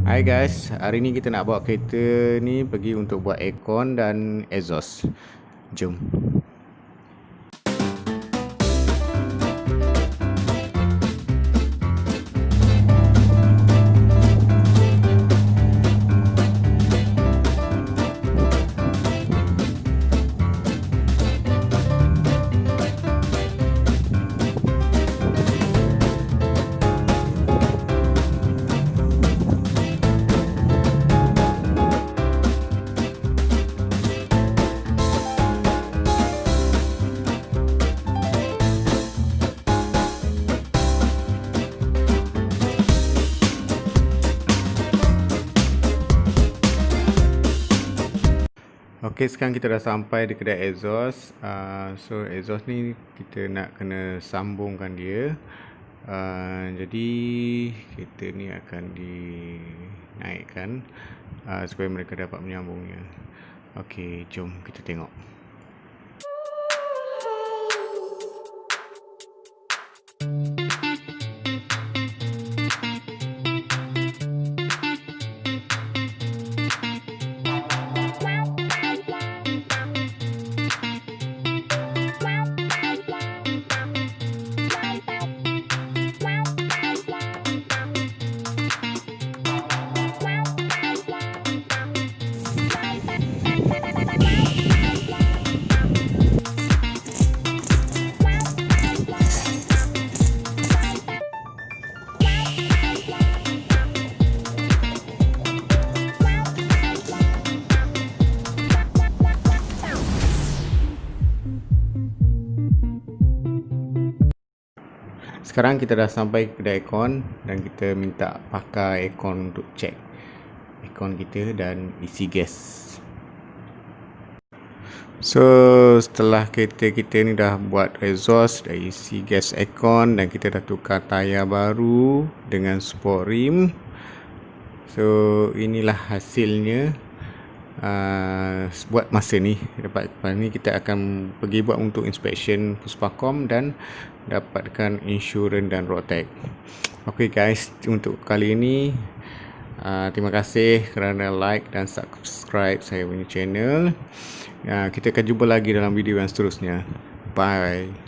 Hai guys, hari ni kita nak bawa kereta ni pergi untuk buat aircon dan exhaust. Jom. Okey, sekarang kita dah sampai di kedai exhaust. So exhaust ni kita nak kena sambungkan dia. Jadi kereta ni akan dinaikkan supaya mereka dapat menyambungnya. Okey, jom kita tengok. Sekarang kita dah sampai ke kedai aircon dan kita minta pakar aircon untuk cek aircon kita dan isi gas. So setelah kereta kita ni dah buat exhaust, dah isi gas aircon dan kita dah tukar tayar baru dengan sport rim. So inilah hasilnya. Buat masa ni lepas ni kita akan pergi buat untuk inspection puspakom dan dapatkan insurans dan road tax. Okay guys, untuk kali ini terima kasih kerana like dan subscribe saya punya channel. Kita akan jumpa lagi dalam video yang seterusnya. Bye.